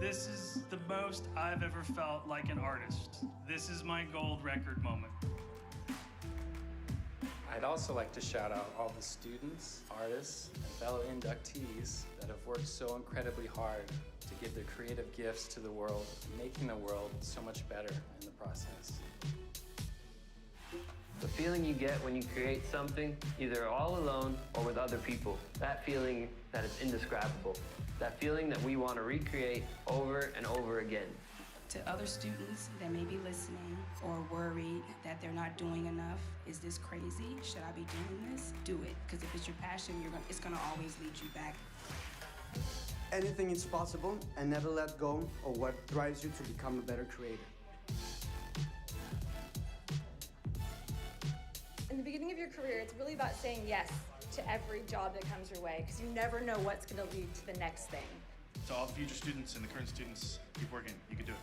This is the most I've ever felt like an artist. This is my gold record moment. I'd also like to shout out all the students, artists, and fellow inductees that have worked so incredibly hard to give their creative gifts to the world, making the world so much better in the process. The feeling you get when you create something, either all alone or with other people, that feeling that is indescribable, that feeling that we want to recreate over and over again. To other students that may be listening or worried that they're not doing enough, is this crazy? Should I be doing this? Do it, because if it's your passion, it's gonna always lead you back. Anything is possible, and never let go of what drives you to become a better creator. In the beginning of your career, it's really about saying yes to every job that comes your way, because you never know what's going to lead to the next thing. To all the future students and the current students, keep working. You can do it.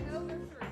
Going over 3.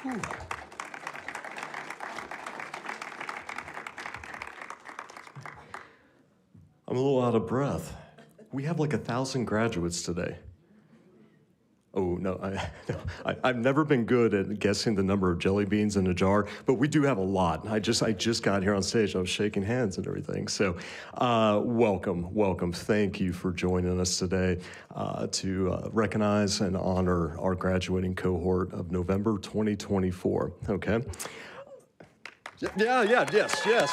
Whew. I'm a little out of breath. We have like 1,000 graduates today. Oh, no, I've never been good at guessing the number of jelly beans in a jar, but we do have a lot. I just got here on stage. I was shaking hands and everything. So welcome. Thank you for joining us today to recognize and honor our graduating cohort of November 2024, okay? Yes.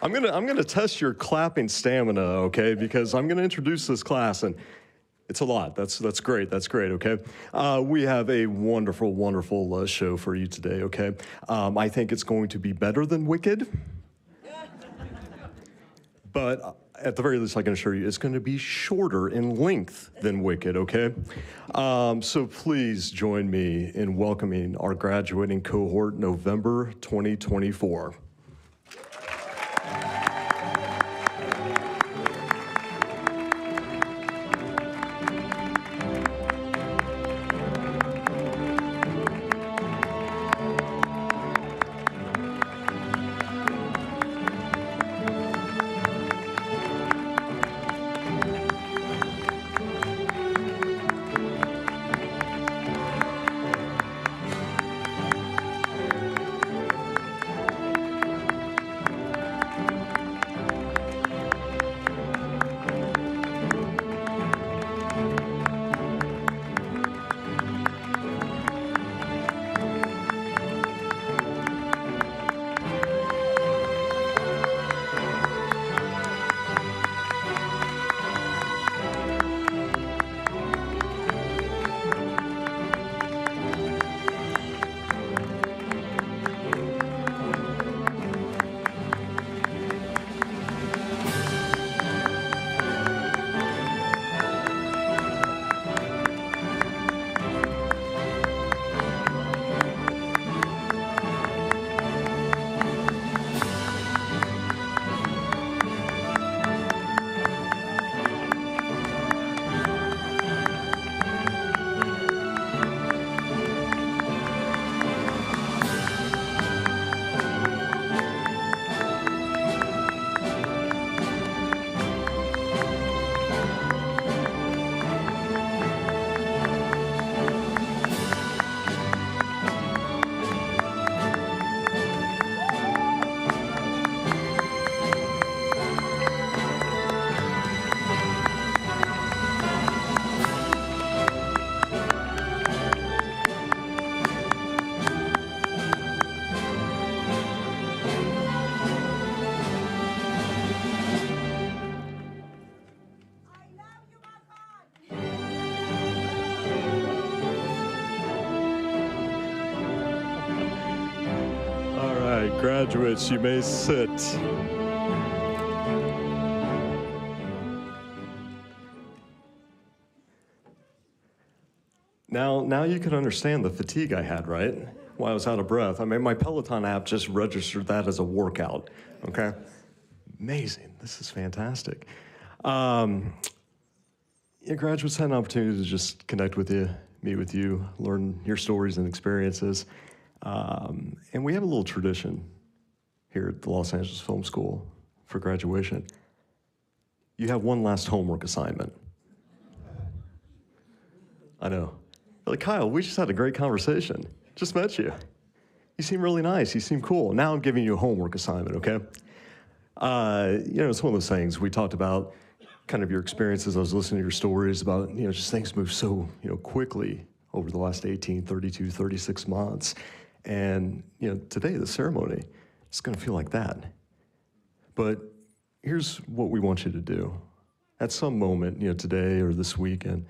I'm gonna test your clapping stamina, okay? Because I'm gonna introduce this class, and it's a lot. That's great. Okay. We have a wonderful show for you today. Okay. I think it's going to be better than Wicked, but at the very least, I can assure you, it's going to be shorter in length than Wicked. Okay. So please join me in welcoming our graduating cohort, November 2024. Graduates, you may sit. Now you can understand the fatigue I had, right? While I was out of breath. I mean, my Peloton app just registered that as a workout, okay? Amazing, this is fantastic. Graduates had an opportunity to just connect with you, meet with you, learn your stories and experiences. And we have a little tradition here at the Los Angeles Film School for graduation. You have one last homework assignment. I know. You're like, Kyle, we just had a great conversation. Just met you. You seem really nice. You seem cool. Now I'm giving you a homework assignment, okay? It's one of those things we talked about, kind of your experiences. I was listening to your stories about, just things move so, quickly over the last 18, 32, 36 months. And, today, the ceremony, it's going to feel like that. But here's what we want you to do. At some moment, today or this weekend,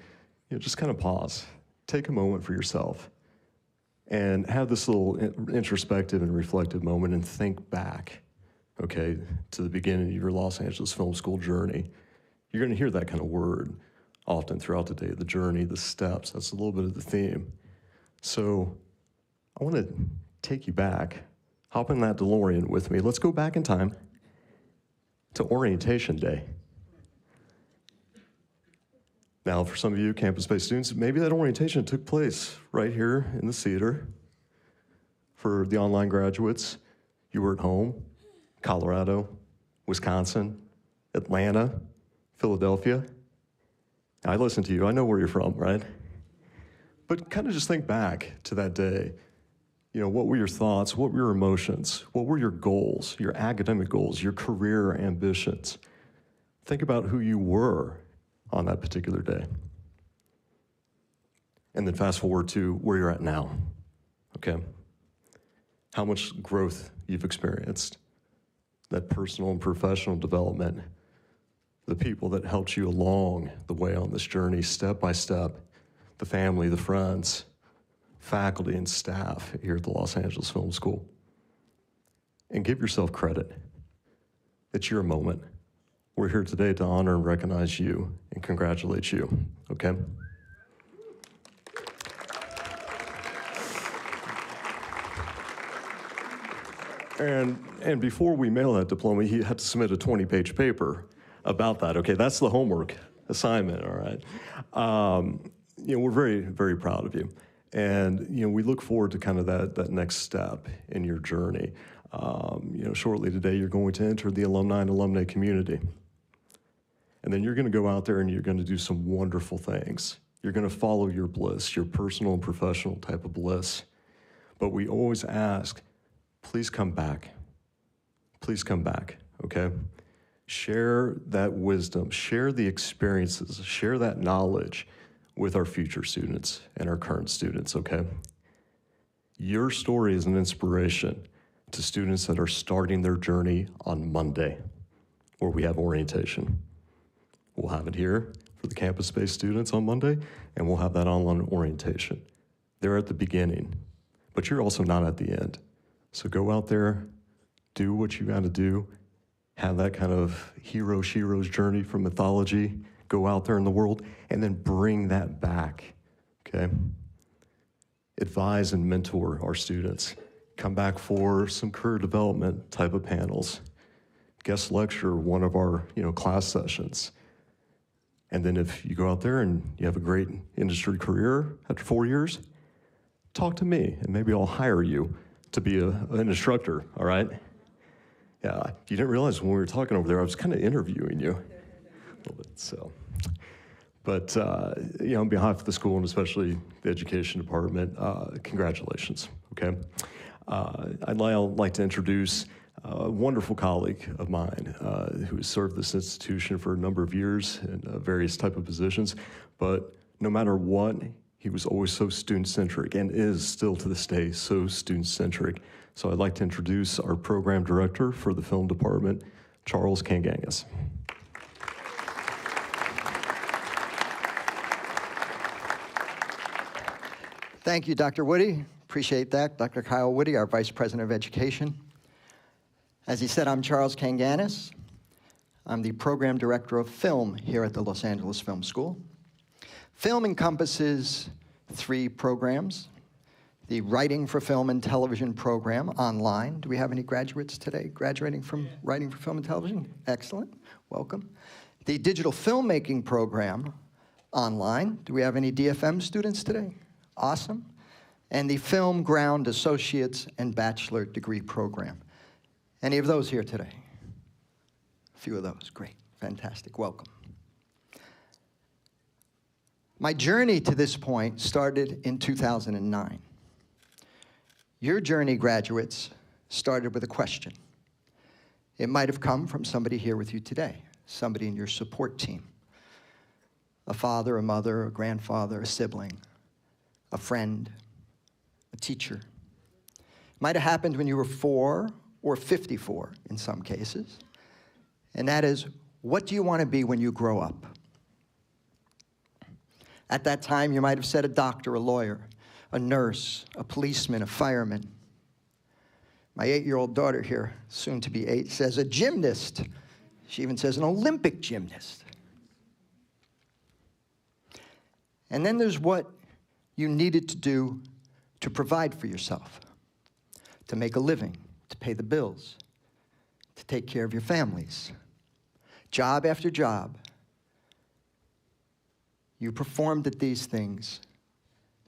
just kind of pause. Take a moment for yourself and have this little introspective and reflective moment and think back, okay, to the beginning of your Los Angeles Film School journey. You're going to hear that kind of word often throughout the day, the journey, the steps. That's a little bit of the theme. So I want to take you back. Hop in that DeLorean with me. Let's go back in time to orientation day. Now, for some of you campus-based students, maybe that orientation took place right here in the theater. For the online graduates, you were at home, Colorado, Wisconsin, Atlanta, Philadelphia. I listen to you, I know where you're from, right? But kind of just think back to that day. You know, what were your thoughts? What were your emotions? What were your goals, your academic goals, your career ambitions? Think about who you were on that particular day. And then fast forward to where you're at now, okay? How much growth you've experienced, that personal and professional development, the people that helped you along the way on this journey, step by step, the family, the friends, faculty and staff here at the Los Angeles Film School. And give yourself credit. It's your moment. We're here today to honor and recognize you and congratulate you, okay? And before we mail that diploma, he had to submit a 20-page paper about that, okay? That's the homework assignment, all right? You know, we're very, very proud of you. And, you know, we look forward to kind of that next step in your journey. You know, shortly today, you're going to enter the alumni and alumni community. And then you're going to go out there and you're going to do some wonderful things. You're going to follow your bliss, your personal and professional type of bliss. But we always ask, please come back. Please come back, okay? Share that wisdom, share the experiences, share that knowledge with our future students and our current students, okay? Your story is an inspiration to students that are starting their journey on Monday, where we have orientation. We'll have it here for the campus-based students on Monday, and we'll have that online orientation. They're at the beginning, but you're also not at the end. So go out there, do what you gotta do, have that kind of hero-shero's journey from mythology, go out there in the world, and then bring that back, okay? Advise and mentor our students. Come back for some career development type of panels. Guest lecture one of our, you know, class sessions. And then if you go out there and you have a great industry career after 4 years, talk to me, and maybe I'll hire you to be an instructor, all right? Yeah, you didn't realize when we were talking over there, I was kind of interviewing you a little bit, so. But, you know, on behalf of the school and especially the education department, congratulations, okay? I'd like to introduce a wonderful colleague of mine who has served this institution for a number of years in various type of positions, but no matter what, he was always so student-centric and is still to this day so student-centric. So I'd like to introduce our program director for the film department, Charles Kangangas. Thank you, Dr. Woody. Appreciate that. Dr. Kyle Woody, our Vice President of Education. As he said, I'm Charles Kanganis. I'm the Program Director of Film here at the Los Angeles Film School. Film encompasses 3 programs. The Writing for Film and Television program online. Do we have any graduates today graduating from Writing for Film and Television? Excellent, welcome. The Digital Filmmaking program online. Do we have any DFM students today? Awesome. And the Film Ground Associates and Bachelor Degree program. Any of those here today? A few of those, great, fantastic, welcome. My journey to this point started in 2009. Your journey, graduates, started with a question. It might have come from somebody here with you today, somebody in your support team. A father, a mother, a grandfather, a sibling, a friend, a teacher. It might have happened when you were 4 or 54 in some cases. And that is, what do you want to be when you grow up? At that time, you might have said a doctor, a lawyer, a nurse, a policeman, a fireman. My 8-year-old daughter here, soon to be 8, says a gymnast. She even says an Olympic gymnast. And then there's what you needed to do to provide for yourself, to make a living, to pay the bills, to take care of your families. Job after job. You performed at these things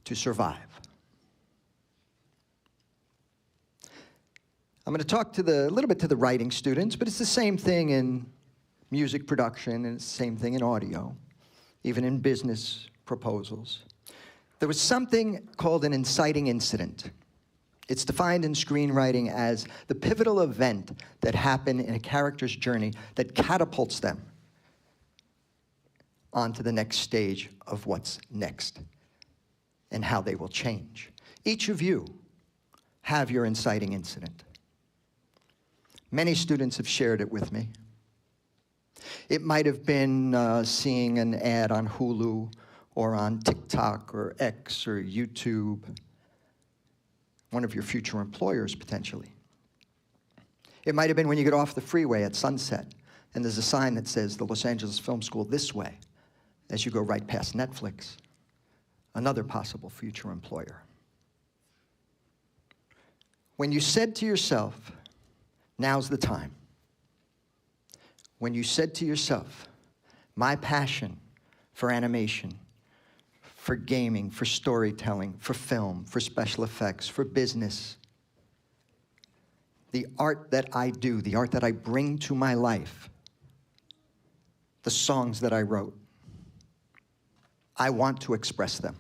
to survive. I'm going to talk a little bit to the writing students, but it's the same thing in music production, and it's the same thing in audio, even in business proposals. There was something called an inciting incident. It's defined in screenwriting as the pivotal event that happened in a character's journey that catapults them onto the next stage of what's next and how they will change. Each of you have your inciting incident. Many students have shared it with me. It might have been seeing an ad on Hulu or on TikTok or X or YouTube, one of your future employers potentially. It might have been when you get off the freeway at sunset and there's a sign that says the Los Angeles Film School this way as you go right past Netflix, another possible future employer. When you said to yourself, now's the time. When you said to yourself, my passion for animation, for gaming, for storytelling, for film, for special effects, for business, the art that I do, the art that I bring to my life, the songs that I wrote, I want to express them.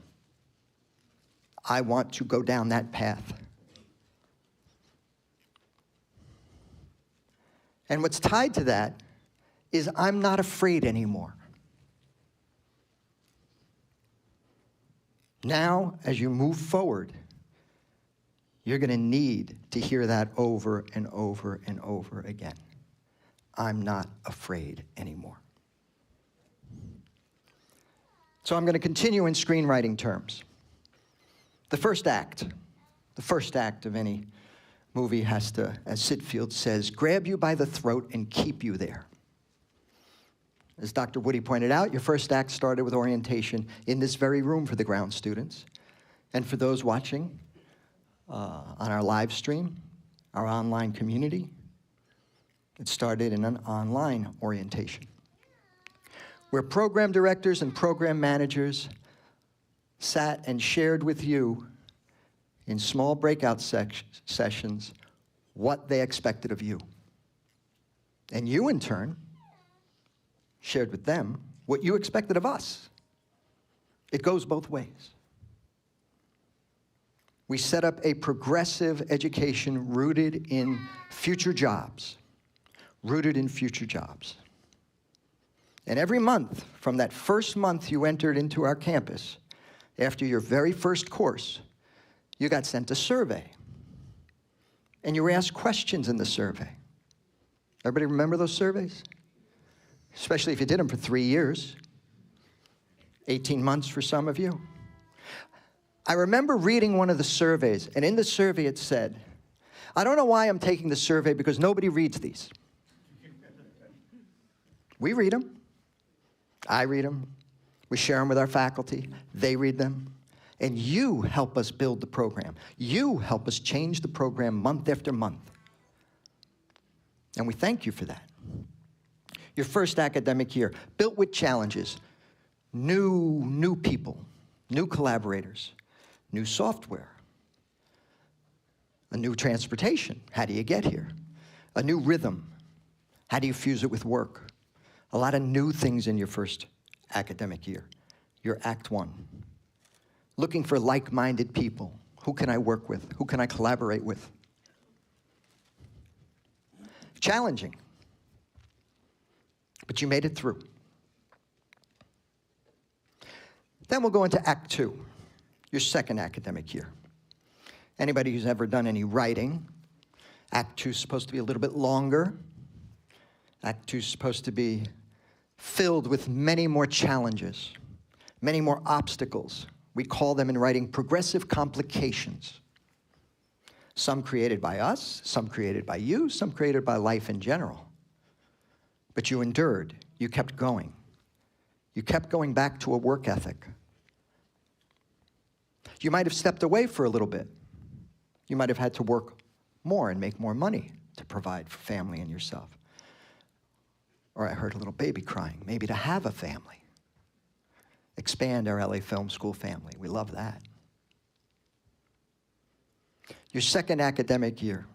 I want to go down that path. And what's tied to that is I'm not afraid anymore. Now, as you move forward, you're going to need to hear that over and over and over again. I'm not afraid anymore. So I'm going to continue in screenwriting terms. The first act of any movie has to, as Sitfield says, grab you by the throat and keep you there. As Dr. Woody pointed out, your first act started with orientation in this very room for the ground students. And for those watching on our live stream, our online community, it started in an online orientation, where program directors and program managers sat and shared with you in small breakout sessions what they expected of you. And you, in turn, shared with them what you expected of us. It goes both ways. We set up a progressive education rooted in future jobs. Rooted in future jobs. And every month, from that first month you entered into our campus, after your very first course, you got sent a survey. And you were asked questions in the survey. Everybody remember those surveys? Especially if you did them for 3 years. 18 months for some of you. I remember reading one of the surveys, and in the survey it said, I don't know why I'm taking the survey because nobody reads these. We read them. I read them. We share them with our faculty. They read them. And you help us build the program. You help us change the program month after month. And we thank you for that. Your first academic year, built with challenges, new people, new collaborators, new software, a new transportation. How do you get here? A new rhythm. How do you fuse it with work? A lot of new things in your first academic year, your Act 1. Looking for like-minded people. Who can I work with? Who can I collaborate with? Challenging. But you made it through. Then we'll go into Act 2, your second academic year. Anybody who's ever done any writing, Act 2 is supposed to be a little bit longer. Act 2 is supposed to be filled with many more challenges, many more obstacles. We call them in writing progressive complications. Some created by us, some created by you, some created by life in general. But you endured. You kept going. You kept going back to a work ethic. You might have stepped away for a little bit. You might have had to work more and make more money to provide for family and yourself. Or I heard a little baby crying, maybe to have a family. expand our LA Film School family. We love that. Your second academic year.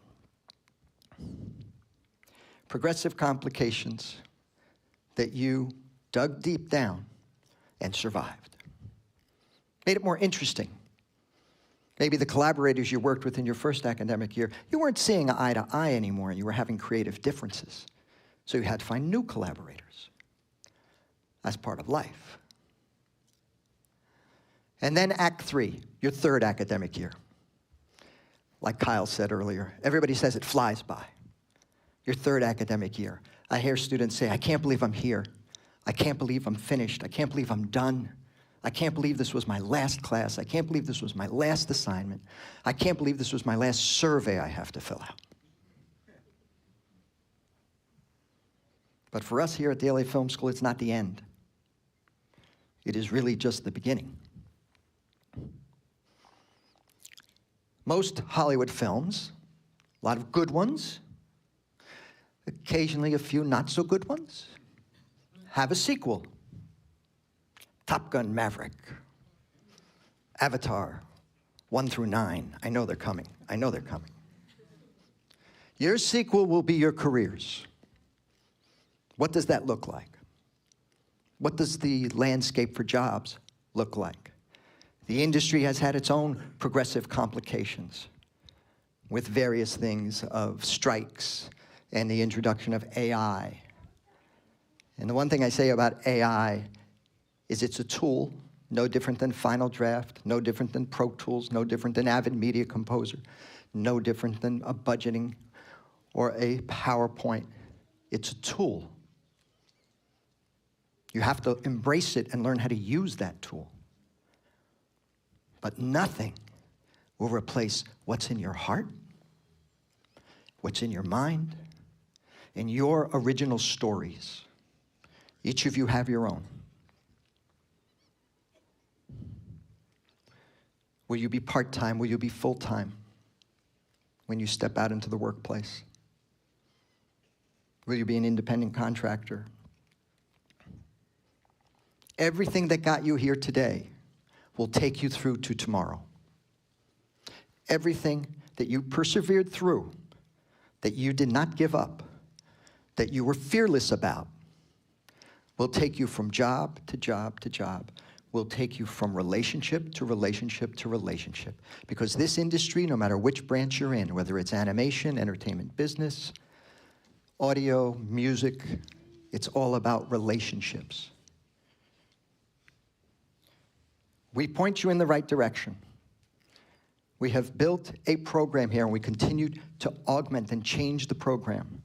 Progressive complications that you dug deep down and survived. Made it more interesting. Maybe the collaborators you worked with in your first academic year, you weren't seeing eye to eye anymore and you were having creative differences. So you had to find new collaborators. That's part of life. And then Act 3, your third academic year. Like Kyle said earlier, everybody says it flies by. Your third academic year. I hear students say, I can't believe I'm here. I can't believe I'm finished. I can't believe I'm done. I can't believe this was my last class. I can't believe this was my last assignment. I can't believe this was my last survey I have to fill out. But for us here at the LA Film School, it's not the end. It is really just the beginning. Most Hollywood films, a lot of good ones, occasionally a few not so good ones, have a sequel. Top Gun Maverick, Avatar, 1 through 9. I know they're coming. I know they're coming. Your sequel will be your careers. What does that look like? What does the landscape for jobs look like? The industry has had its own progressive complications with various things of strikes and the introduction of AI. And the one thing I say about AI is it's a tool, no different than Final Draft, no different than Pro Tools, no different than Avid Media Composer, no different than a budgeting or a PowerPoint. It's a tool. You have to embrace it and learn how to use that tool. But nothing will replace what's in your heart, what's in your mind, and your original stories. Each of you have your own. Will you be part-time? Will you be full-time when you step out into the workplace? Will you be an independent contractor? Everything that got you here today will take you through to tomorrow. Everything that you persevered through, that you did not give up, that you were fearless about, will take you from job to job to job, will take you from relationship to relationship to relationship. Because this industry, no matter which branch you're in, whether it's animation, entertainment business, audio, music, it's all about relationships. We point you in the right direction. We have built a program here, and we continue to augment and change the program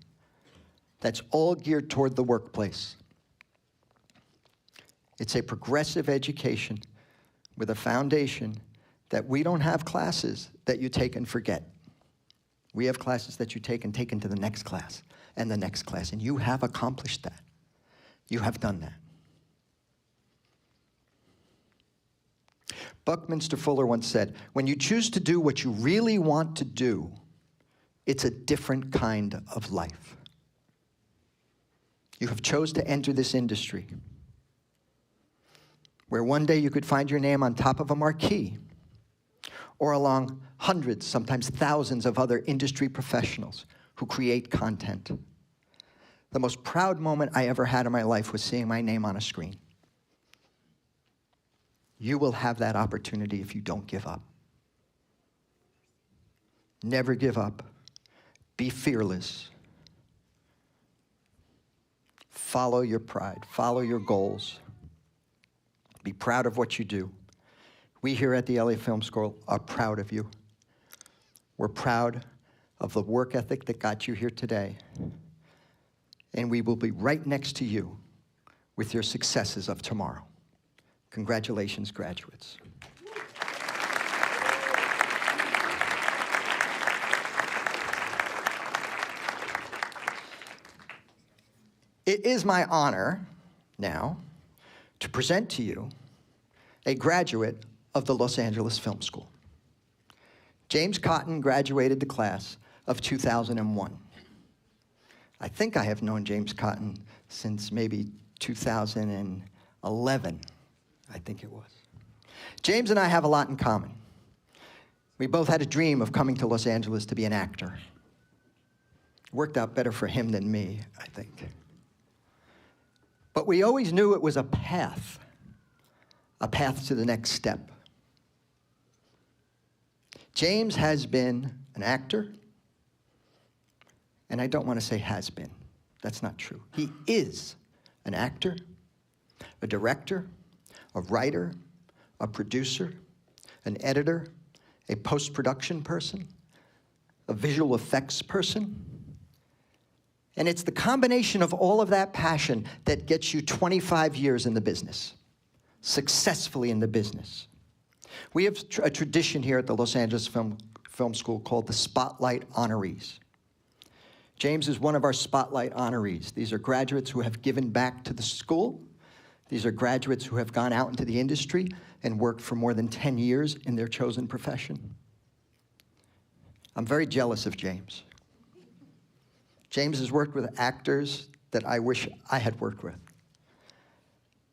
that's all geared toward the workplace. It's a progressive education with a foundation that we don't have classes that you take and forget. We have classes that you take and take into the next class and the next class, and you have accomplished that. You have done that. Buckminster Fuller once said, when you choose to do what you really want to do, it's a different kind of life. You have chosen to enter this industry where one day you could find your name on top of a marquee or along hundreds, sometimes thousands of other industry professionals who create content. The most proud moment I ever had in my life was seeing my name on a screen. You will have that opportunity if you don't give up. Never give up. Be fearless. Follow your pride. Follow your goals. Be proud of what you do. We here at the LA Film School are proud of you. We're proud of the work ethic that got you here today. And we will be right next to you with your successes of tomorrow. Congratulations, graduates. It is my honor now to present to you a graduate of the Los Angeles Film School. James Cotton graduated the class of 2001. I think I have known James Cotton since maybe 2011. I think it was. James and I have a lot in common. We both had a dream of coming to Los Angeles to be an actor. It worked out better for him than me, I think. But we always knew it was a path to the next step. James has been an actor, and I don't want to say has been. That's not true. He is an actor, a director, a writer, a producer, an editor, a post-production person, a visual effects person. And it's the combination of all of that passion that gets you 25 years in the business, successfully in the business. We have a tradition here at the Los Angeles Film School called the Spotlight Honorees. James is one of our Spotlight Honorees. These are graduates who have given back to the school. These are graduates who have gone out into the industry and worked for more than 10 years in their chosen profession. I'm very jealous of James. James has worked with actors that I wish I had worked with.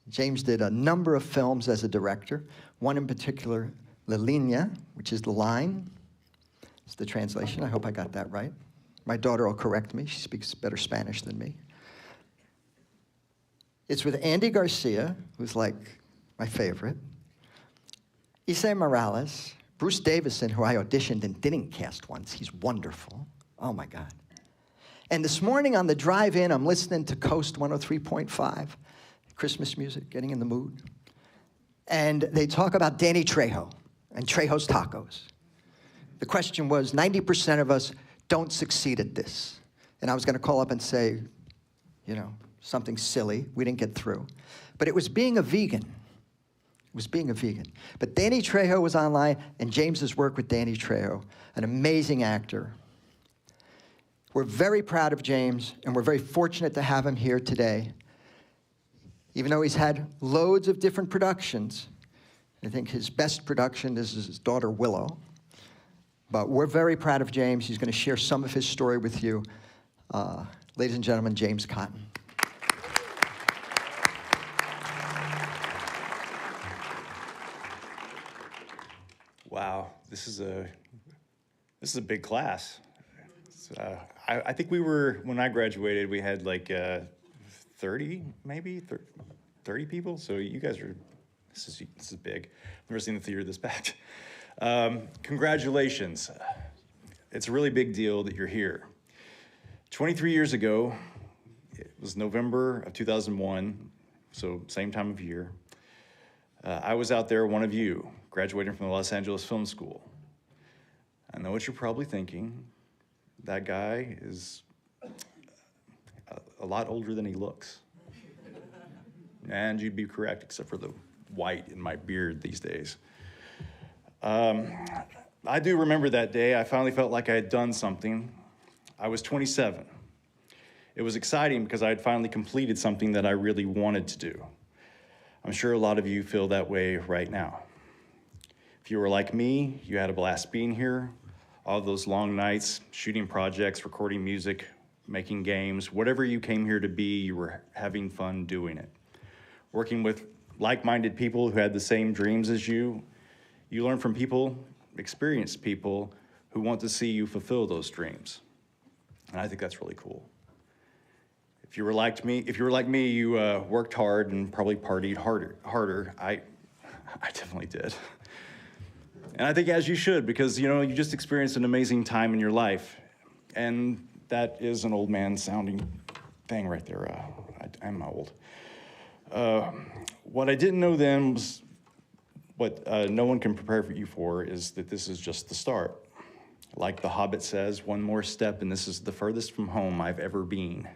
James did a number of films as a director, one in particular, La Línea, which is the line. It's the translation. I hope I got that right. My daughter will correct me. She speaks better Spanish than me. It's with Andy Garcia, who's like my favorite, Issa Morales, Bruce Davison, who I auditioned and didn't cast once. He's wonderful. Oh, my God. And this morning on the drive-in, I'm listening to Coast 103.5, Christmas music, getting in the mood. And they talk about Danny Trejo and Trejo's Tacos. The question was, 90% of us don't succeed at this. And I was going to call up and say, you know, something silly. We didn't get through. But it was being a vegan. It was being a vegan. But Danny Trejo was online, and James's work with Danny Trejo, an amazing actor. We're very proud of James, and we're very fortunate to have him here today. Even though he's had loads of different productions, I think his best production is his daughter Willow. But we're very proud of James. He's going to share some of his story with you. Ladies and gentlemen, James Cotton. Wow, this is a big class. I think we were, when I graduated, we had like 30, maybe 30 people. So you guys are, this is big. I've never seen the theater this packed. Congratulations. It's a really big deal that you're here. 23 years ago, it was November of 2001, so same time of year. I was out there, one of you, graduating from the Los Angeles Film School. I know what you're probably thinking. That guy is a lot older than he looks. And you'd be correct, except for the white in my beard these days. I do remember that day. I finally felt like I had done something. I was 27. It was exciting because I had finally completed something that I really wanted to do. I'm sure a lot of you feel that way right now. If you were like me, you had a blast being here. All those long nights, shooting projects, recording music, making games, whatever you came here to be, you were having fun doing it. Working with like-minded people who had the same dreams as you, you learn from people, experienced people, who want to see you fulfill those dreams. And I think that's really cool. If you were like me, you worked hard and probably partied harder. I definitely did. And I think as you should, because you just experienced an amazing time in your life. And that is an old man sounding thing right there. I'm old. What I didn't know then was what no one can prepare you for is that this is just the start. Like the Hobbit says, one more step and this is the furthest from home I've ever been.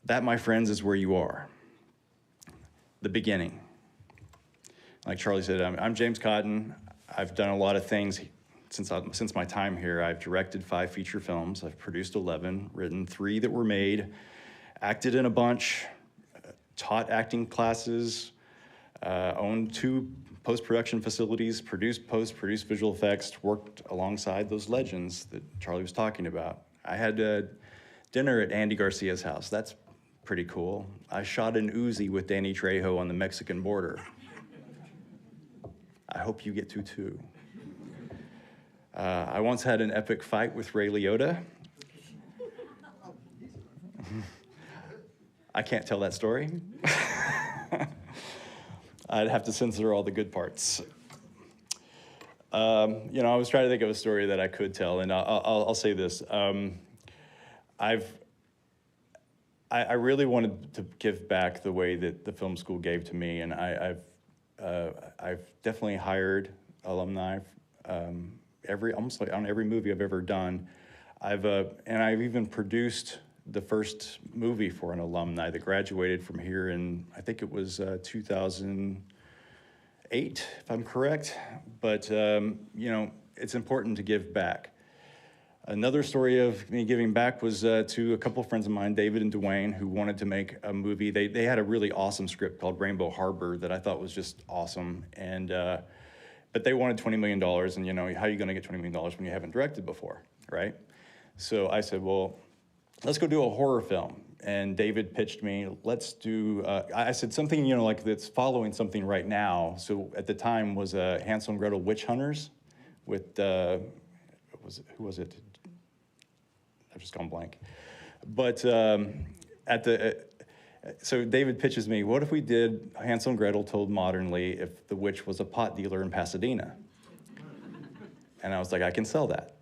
That, my friends, is where you are. The beginning. Like Charlie said, I'm James Cotton. I've done a lot of things since my time here. I've directed 5 feature films. I've produced 11, written 3 that were made, acted in a bunch, taught acting classes, owned 2 post-production facilities, produced visual effects, worked alongside those legends that Charlie was talking about. I had dinner at Andy Garcia's house. That's pretty cool. I shot an Uzi with Danny Trejo on the Mexican border. I hope you get to too. I once had an epic fight with Ray Liotta. I can't tell that story. I'd have to censor all the good parts. I was trying to think of a story that I could tell, and I'll say this. I really wanted to give back the way that the film school gave to me, and I've definitely hired alumni almost like on every movie I've ever done. I've even produced the first movie for an alumni that graduated from here in, I think it was 2008, if I'm correct. But, it's important to give back. Another story of me giving back was to a couple of friends of mine, David and Dwayne, who wanted to make a movie. They had a really awesome script called Rainbow Harbor that I thought was just awesome. And but they wanted $20 million, and how are you going to get $20 million when you haven't directed before, right? So I said, well, let's go do a horror film. And David pitched me, let's do, I said something, like that's following something right now. So at the time was Hansel and Gretel Witch Hunters with, who was it? I've just gone blank. But so David pitches me, what if we did Hansel and Gretel told modernly if the witch was a pot dealer in Pasadena? And I was like, I can sell that.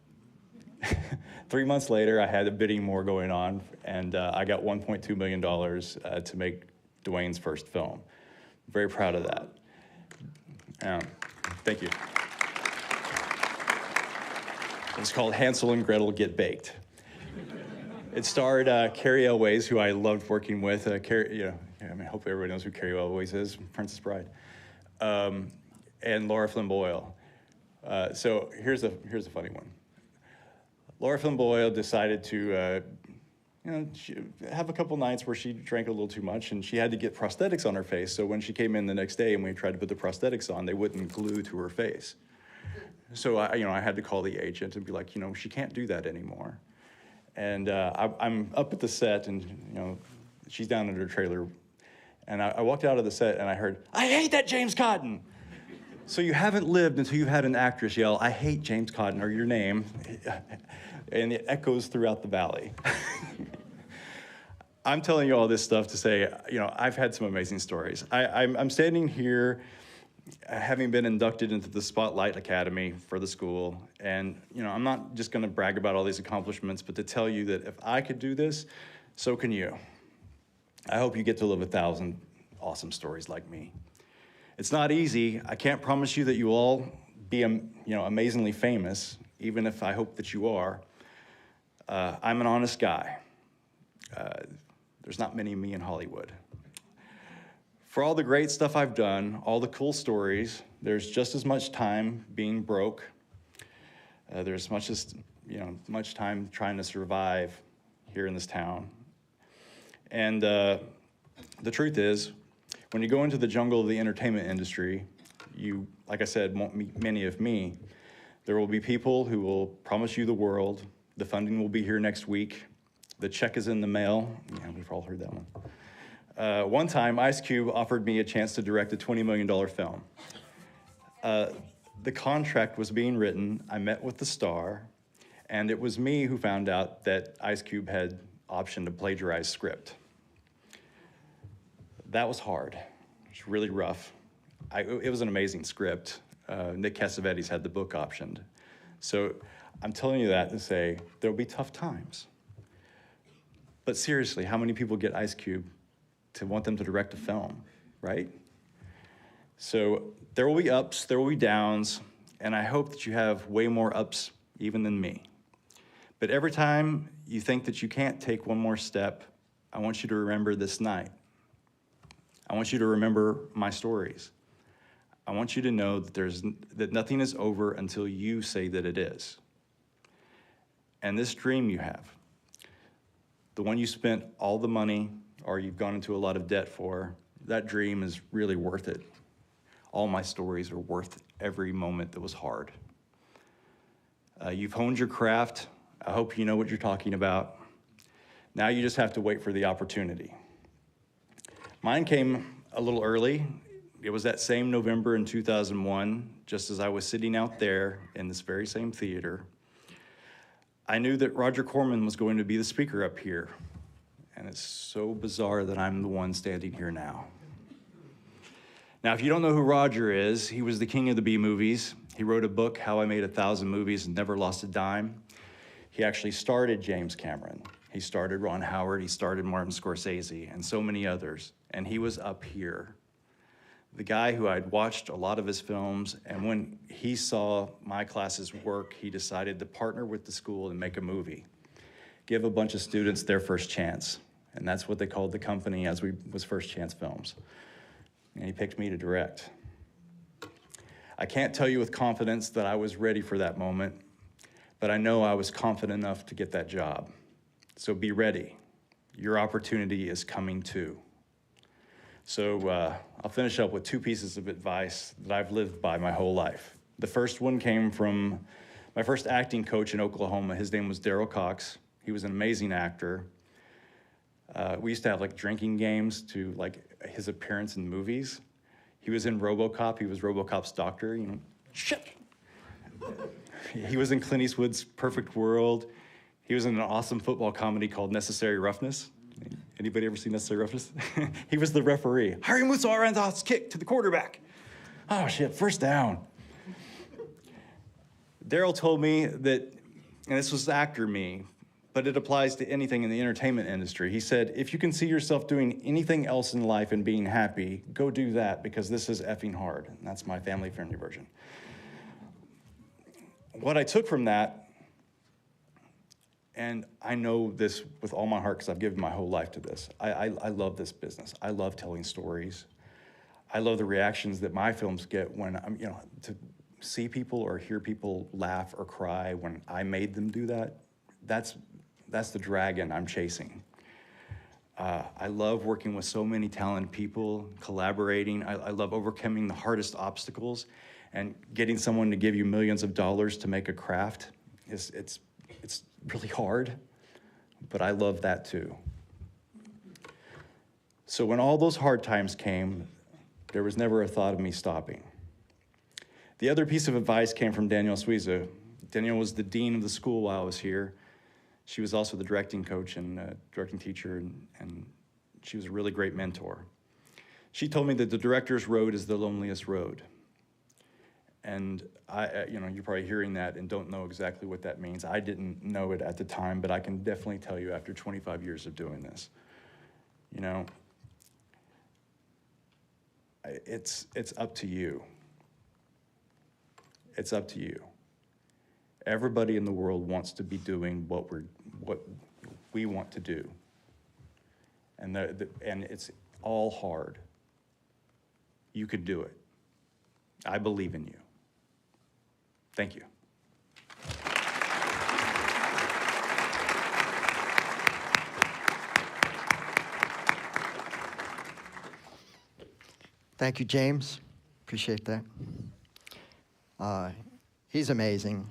3 months later, I had a bidding war going on, and I got $1.2 million to make Dwayne's first film. Very proud of that. Thank you. It's called Hansel and Gretel Get Baked. It starred Carrie Elways, who I loved working with. Hopefully everybody knows who Carrie Elways is, Princess Bride, and Laura Flynn Boyle. So here's a funny one. Laura Flynn Boyle decided to, have a couple nights where she drank a little too much, and she had to get prosthetics on her face. So when she came in the next day and we tried to put the prosthetics on, they wouldn't glue to her face. So I had to call the agent and be like, she can't do that anymore. And I'm up at the set, and she's down in her trailer, and I walked out of the set and I heard, "I hate that James Cotton." So you haven't lived until you had an actress yell, "I hate James Cotton," or your name, and it echoes throughout the valley. I'm telling you all this stuff to say, I've had some amazing stories. I'm standing here having been inducted into the Spotlight Academy for the school, and I'm not just going to brag about all these accomplishments, but to tell you that if I could do this, so can you. I hope you get to live 1,000 awesome stories like me. It's not easy. I can't promise you that you all be amazingly famous, even if I hope that you are. I'm an honest guy. There's not many of me in Hollywood. For all the great stuff I've done, all the cool stories, there's just as much time being broke. There's much time trying to survive here in this town. And the truth is, when you go into the jungle of the entertainment industry, you, like I said, won't meet many of me. There will be people who will promise you the world. The funding will be here next week. The check is in the mail. Yeah, we've all heard that one. One time, Ice Cube offered me a chance to direct a $20 million film. The contract was being written. I met with the star, and it was me who found out that Ice Cube had optioned a plagiarized script. That was hard. It was really rough. It was an amazing script. Nick Cassavetes had the book optioned. So I'm telling you that to say there'll be tough times. But seriously, how many people get Ice Cube to want them to direct a film, right? So there will be ups, there will be downs, and I hope that you have way more ups even than me. But every time you think that you can't take one more step, I want you to remember this night. I want you to remember my stories. I want you to know that nothing is over until you say that it is. And this dream you have, the one you spent all the money or you've gone into a lot of debt for, that dream is really worth it. All my stories are worth every moment that was hard. You've honed your craft. I hope you know what you're talking about. Now you just have to wait for the opportunity. Mine came a little early. It was that same November in 2001, just as I was sitting out there in this very same theater. I knew that Roger Corman was going to be the speaker up here, and it's so bizarre that I'm the one standing here now. Now, if you don't know who Roger is, he was the king of the B-movies. He wrote a book, How I Made 1,000 Movies and Never Lost a Dime. He actually started James Cameron. He started Ron Howard. He started Martin Scorsese and so many others. And he was up here. The guy who I'd watched a lot of his films, and when he saw my class's work, he decided to partner with the school and make a movie. Give a bunch of students their first chance. And that's what they called the company was First Chance Films. And he picked me to direct. I can't tell you with confidence that I was ready for that moment, but I know I was confident enough to get that job. So be ready. Your opportunity is coming too. So I'll finish up with two pieces of advice that I've lived by my whole life. The first one came from my first acting coach in Oklahoma. His name was Daryl Cox. He was an amazing actor. We used to have like drinking games to like his appearance in movies. He was in RoboCop. He was RoboCop's doctor, you know. Shit. He was in Clint Eastwood's Perfect World. He was in an awesome football comedy called Necessary Roughness. Anybody ever seen Necessary Roughness? He was the referee. Harry Musso Aranda's kick to the quarterback. Oh shit, first down. Daryl told me that, and this was actor me, but it applies to anything in the entertainment industry. He said, if you can see yourself doing anything else in life and being happy, go do that because this is effing hard. And that's my family-friendly version. What I took from that, and I know this with all my heart because I've given my whole life to this. I love this business. I love telling stories. I love the reactions that my films get when I'm, you know, to see people or hear people laugh or cry when I made them do that. That's the dragon I'm chasing. I love working with so many talented people, collaborating. I love overcoming the hardest obstacles and getting someone to give you millions of dollars to make a craft. It's really hard, but I love that too. So when all those hard times came, there was never a thought of me stopping. The other piece of advice came from Danielle Suiza. Danielle was the dean of the school while I was here. She was also the directing coach and directing teacher, and she was a really great mentor. She told me that the director's road is the loneliest road. And you're probably hearing that and don't know exactly what that means. I didn't know it at the time, but I can definitely tell you after 25 years of doing this, you know, it's up to you. It's up to you. Everybody in the world wants to be doing what we want to do, and it's all hard. You could do it. I believe in you. Thank you. Thank you, James. Appreciate that. He's amazing.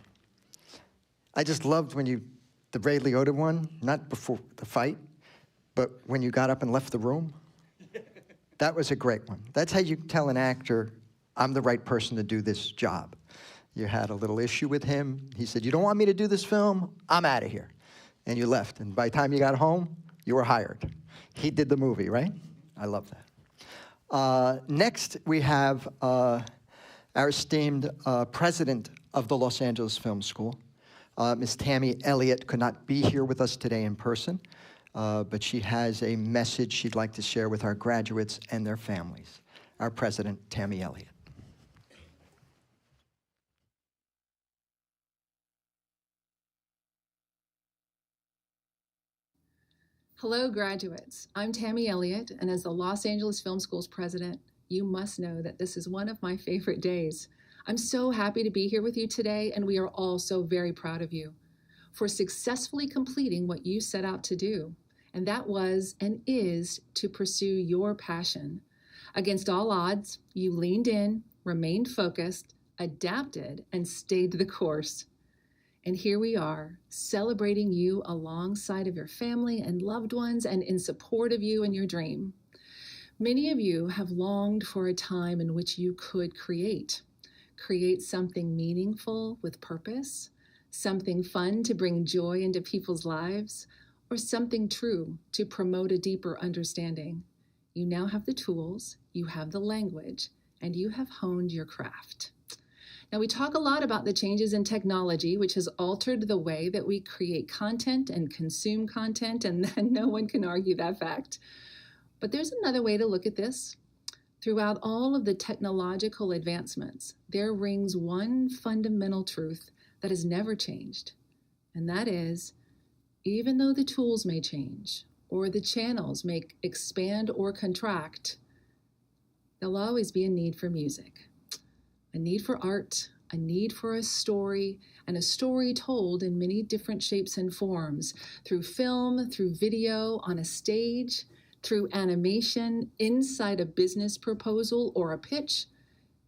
I just loved when the Ray Liotta one, not before the fight, but when you got up and left the room. That was a great one. That's how you tell an actor, I'm the right person to do this job. You had a little issue with him. He said, you don't want me to do this film? I'm out of here. And you left. And by the time you got home, you were hired. He did the movie, right? I love that. Next, we have our esteemed president of the Los Angeles Film School. Ms. Tammy Elliott could not be here with us today in person, but she has a message she'd like to share with our graduates and their families. Our president, Tammy Elliott. Hello, graduates. I'm Tammy Elliott, and as the Los Angeles Film School's president, you must know that this is one of my favorite days. I'm so happy to be here with you today, and we are all so very proud of you for successfully completing what you set out to do, and that was and is to pursue your passion. Against all odds, you leaned in, remained focused, adapted, and stayed the course. And here we are, celebrating you alongside of your family and loved ones and in support of you and your dream. Many of you have longed for a time in which you could create something meaningful with purpose, something fun to bring joy into people's lives, or something true to promote a deeper understanding. You now have the tools, you have the language, and you have honed your craft. Now, we talk a lot about the changes in technology, which has altered the way that we create content and consume content, and no one can argue that fact. But there's another way to look at this. Throughout all of the technological advancements, there rings one fundamental truth that has never changed, and that is, even though the tools may change, or the channels may expand or contract, there'll always be a need for music. A need for art, a need for a story, and a story told in many different shapes and forms, through film, through video, on a stage, through animation, inside a business proposal or a pitch,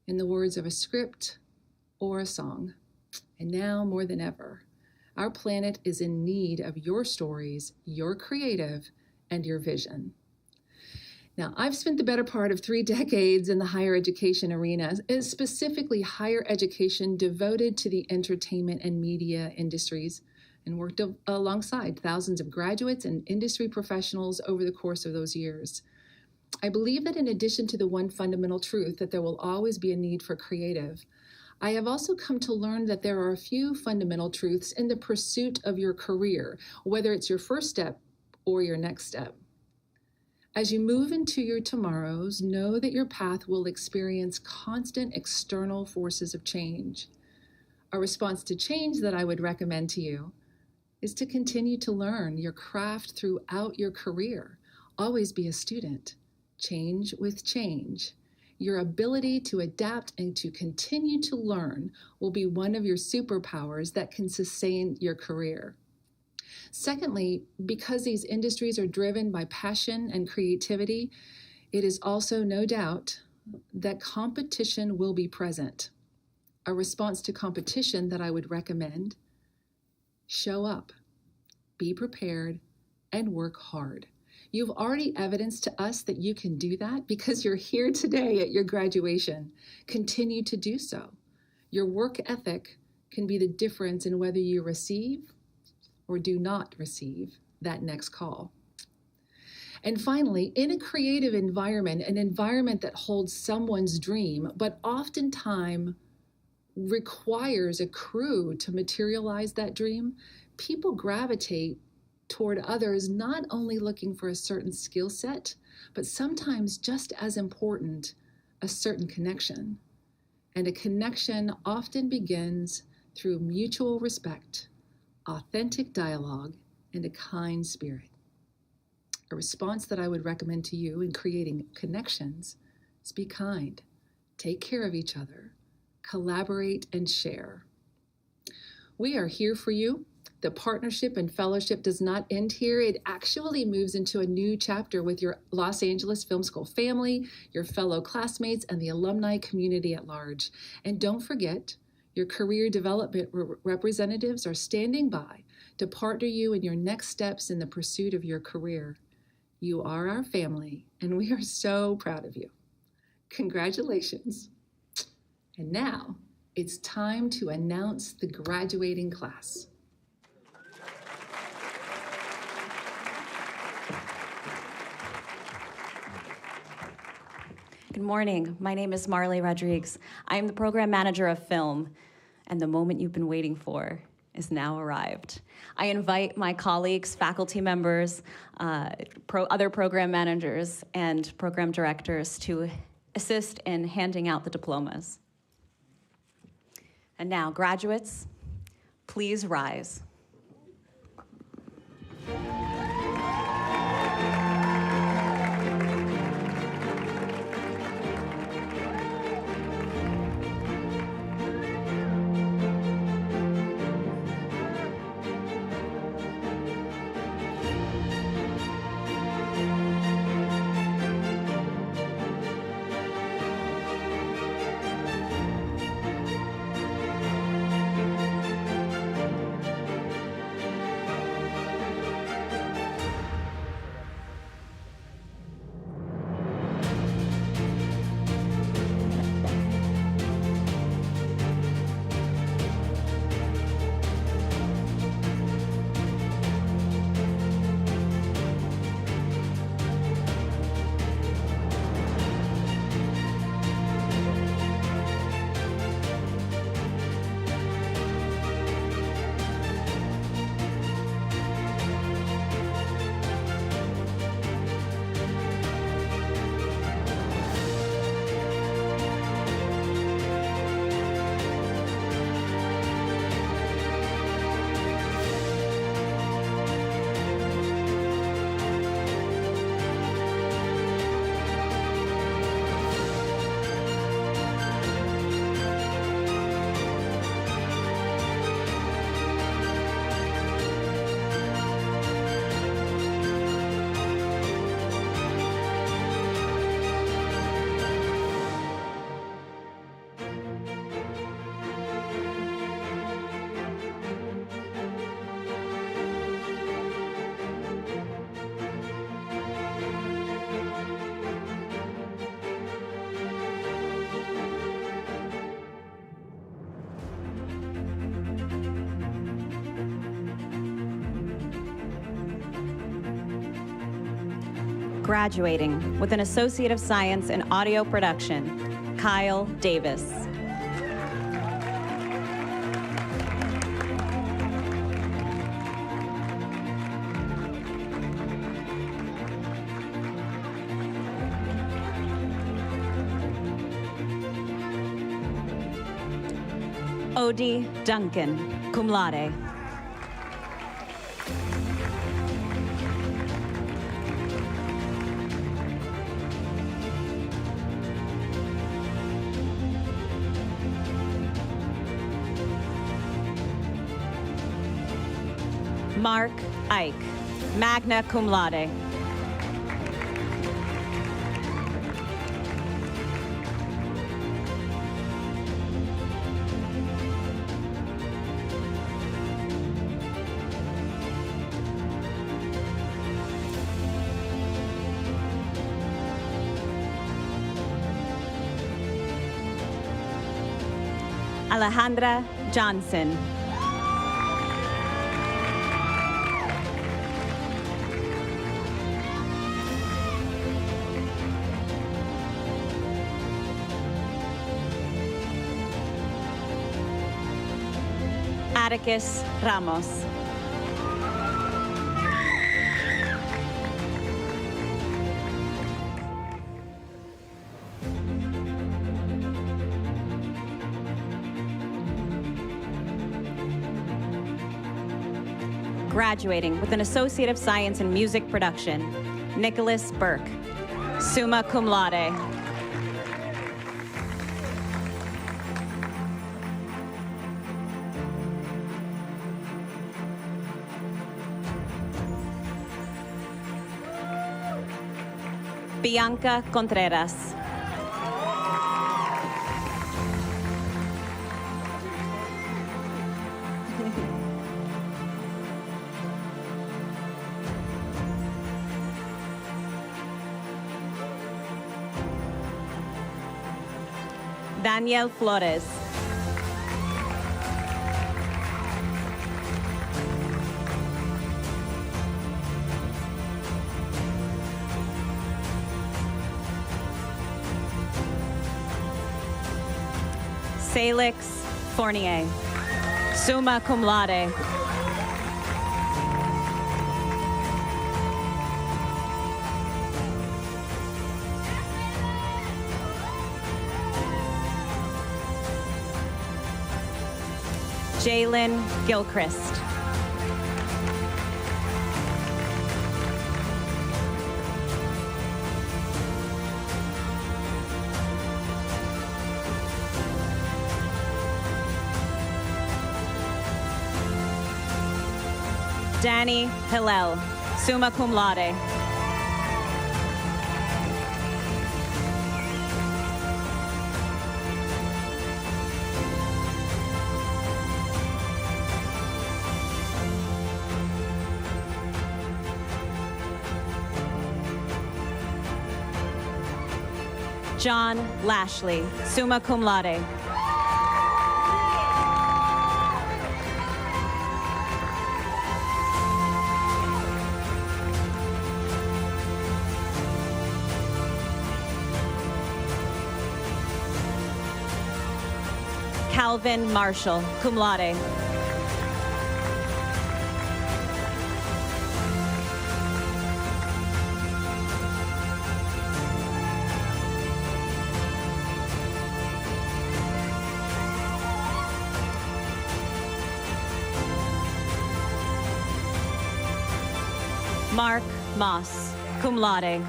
in the words of a script or a song. And now more than ever, our planet is in need of your stories, your creative, and your vision. Now, I've spent the better part of 3 decades in the higher education arena, specifically higher education devoted to the entertainment and media industries, and worked alongside thousands of graduates and industry professionals over the course of those years. I believe that in addition to the one fundamental truth that there will always be a need for creative, I have also come to learn that there are a few fundamental truths in the pursuit of your career, whether it's your first step or your next step. As you move into your tomorrows, know that your path will experience constant external forces of change. A response to change that I would recommend to you is to continue to learn your craft throughout your career. Always be a student. Change with change. Your ability to adapt and to continue to learn will be one of your superpowers that can sustain your career. Secondly, because these industries are driven by passion and creativity, it is also no doubt that competition will be present. A response to competition that I would recommend: show up, be prepared, and work hard. You've already evidenced to us that you can do that because you're here today at your graduation. Continue to do so. Your work ethic can be the difference in whether you receive or do not receive that next call. And finally, in a creative environment, an environment that holds someone's dream, but oftentimes requires a crew to materialize that dream, people gravitate toward others not only looking for a certain skill set, but sometimes just as important, a certain connection. And a connection often begins through mutual respect, authentic dialogue, and a kind spirit. A response that I would recommend to you in creating connections is be kind, take care of each other, collaborate, and share. We are here for you. The partnership and fellowship does not end here. It actually moves into a new chapter with your Los Angeles Film School family, your fellow classmates, and the alumni community at large. And don't forget, your career development representatives are standing by to partner you in your next steps in the pursuit of your career. You are our family, and we are so proud of you. Congratulations. And now, it's time to announce the graduating class. Good morning. My name is Marley Rodriguez. I am the program manager of film, and the moment you've been waiting for is now arrived. I invite my colleagues, faculty members, other program managers, and program directors to assist in handing out the diplomas. And now, graduates, please rise. Graduating with an Associate of Science in Audio Production, Kyle Davis. Odie Duncan, cum laude. Mark Ike, magna cum laude. Alejandra Johnson. Atticus Ramos. Graduating with an Associate of Science in Music Production, Nicholas Burke, summa cum laude. Bianca Contreras. Daniel Flores. Salix Fournier, summa cum laude. Jalen Gilchrist. Danny Hillel, summa cum laude. John Lashley, summa cum laude. Calvin Marshall, cum laude. Mark Moss, cum laude.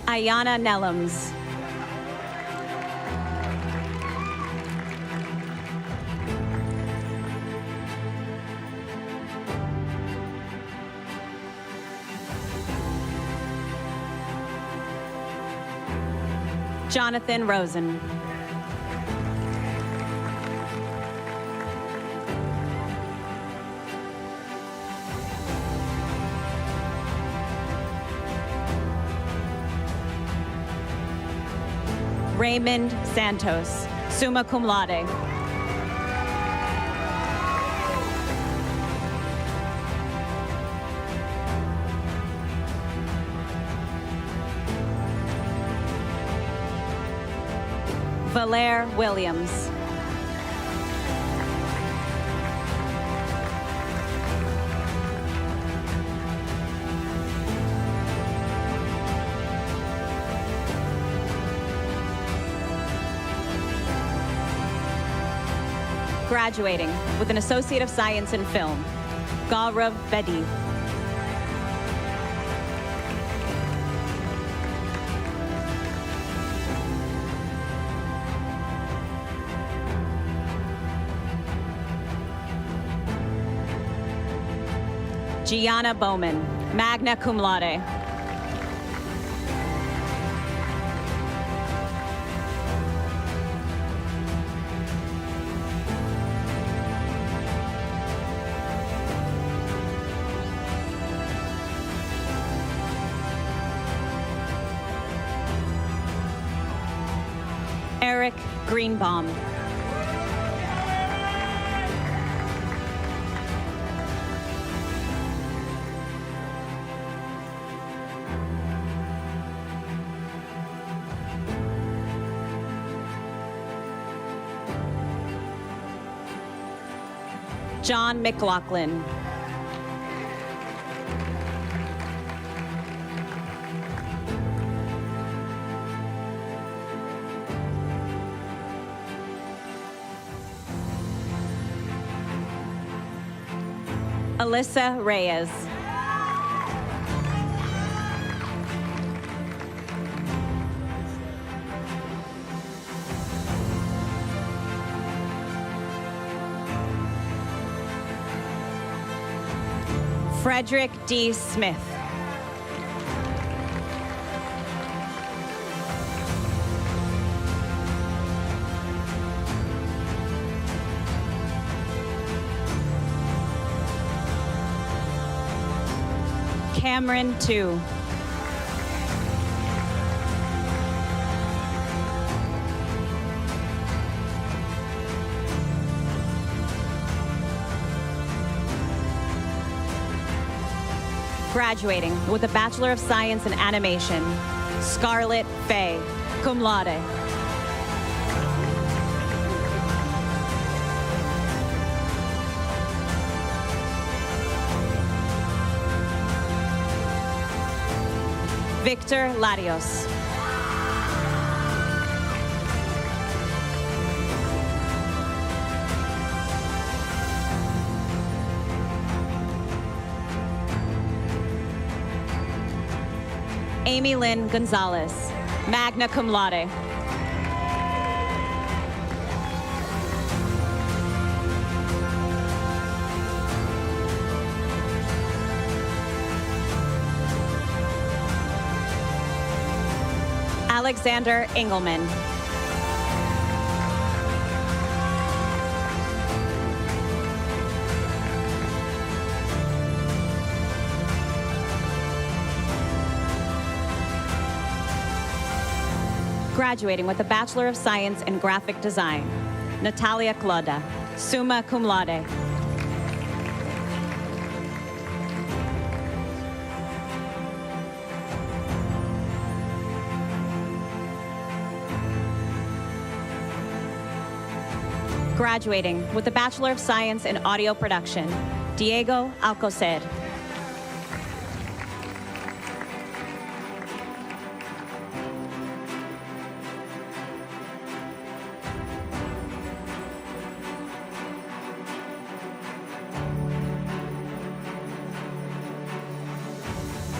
Ayana Nellums. Jonathan Rosen. Raymond Santos, summa cum laude. Valere Williams. Graduating with an Associate of Science in Film, Gaurav Bedi. Gianna Bowman, magna cum laude. Eric Greenbaum. John McLaughlin. Alyssa Reyes. Frederick D. Smith. Cameron 2. Graduating with a Bachelor of Science in Animation, Scarlett Fay, cum laude. Victor Larios. Amy Lynn Gonzalez, magna cum laude. Alexander Engelman. Graduating with a Bachelor of Science in Graphic Design, Natalia Cloda, summa cum laude. Graduating with a Bachelor of Science in Audio Production, Diego Alcocer.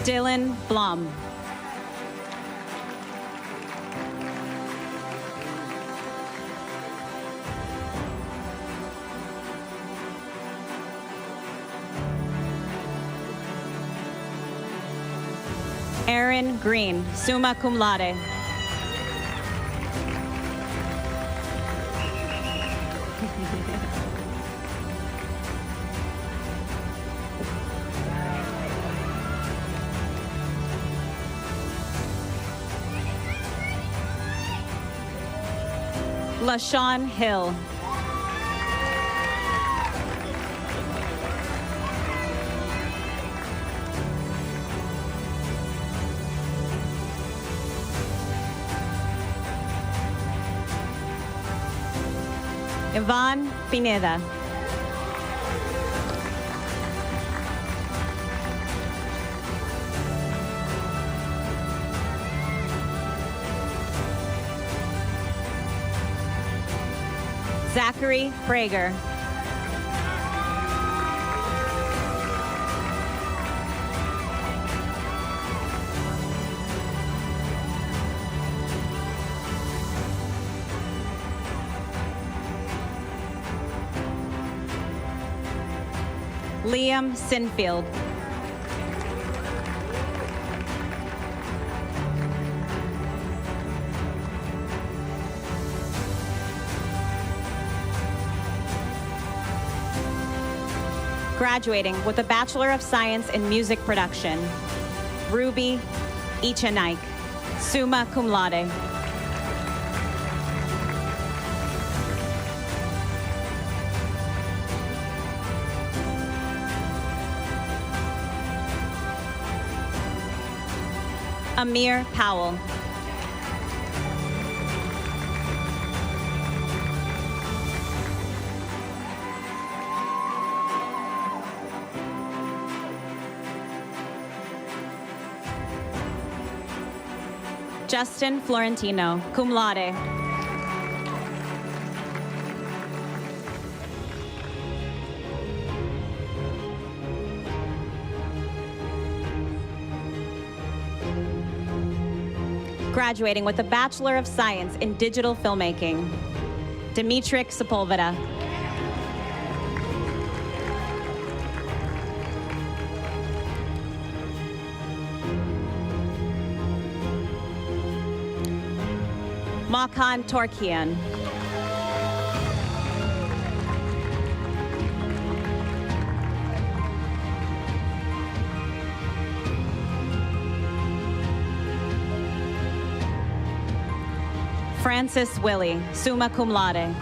Dylan Blum. Aaron Green, summa cum laude. LaShawn Hill. Yvonne Pineda. Zachary Prager. Liam Sinfield. Graduating with a Bachelor of Science in Music Production, Ruby Echanaik, summa cum laude. Amir Powell. Justin Florentino, cum laude. Graduating with a Bachelor of Science in Digital Filmmaking, Dimitrik Sepulveda. Makan Torkian. Francis Willie, summa cum laude.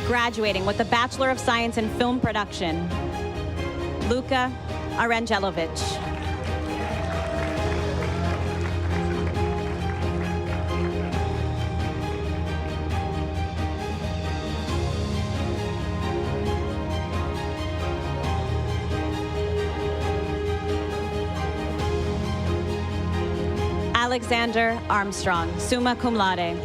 Graduating with a Bachelor of Science in Film Production, Luka Arangelovich. Alexander Armstrong, summa cum laude.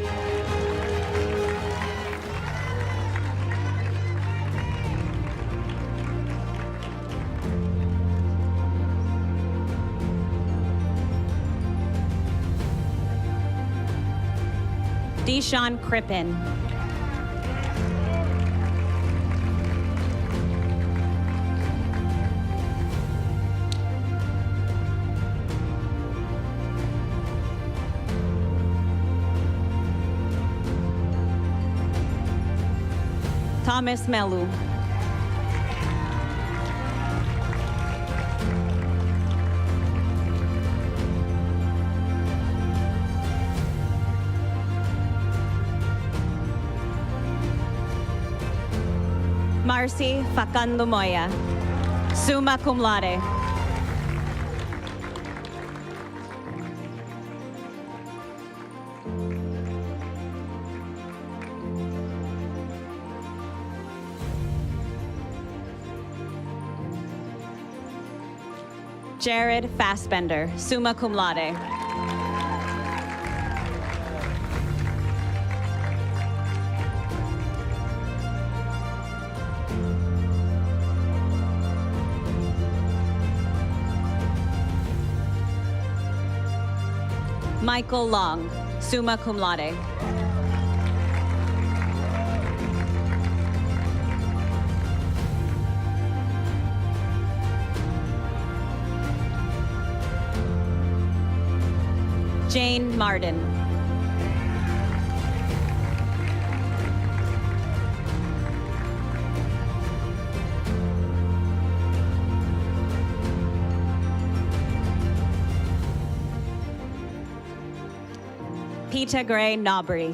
Deshaun Crippen. Thomas Melu. Marcy Facundo Moya, summa cum laude. Jared Fassbender, summa cum laude. Michael Long, summa cum laude. Jane Martin. Peter Gray Nobry.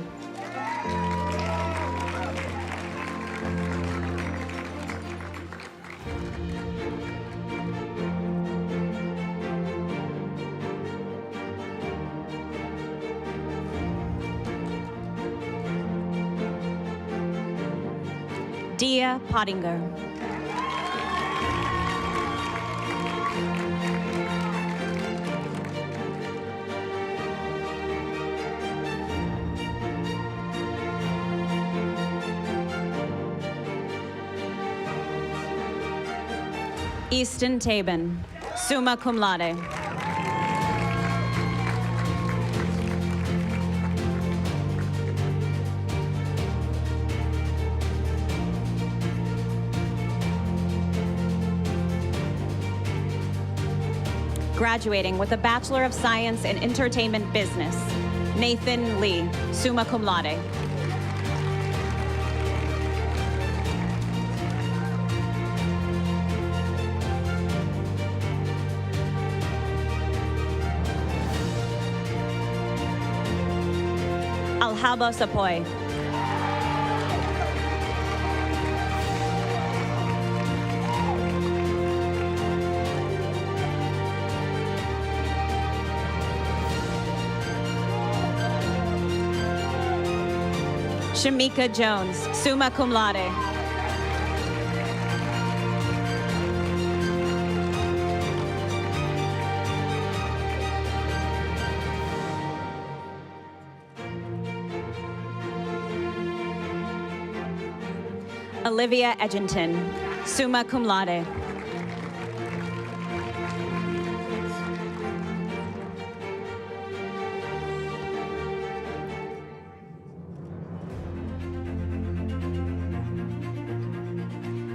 Dia Pottinger. Easton Tabin, summa cum laude. Graduating with a Bachelor of Science in Entertainment Business, Nathan Lee, summa cum laude. Alhabo Sapoy. Shamika Jones, summa cum laude. Olivia Edginton, summa cum laude.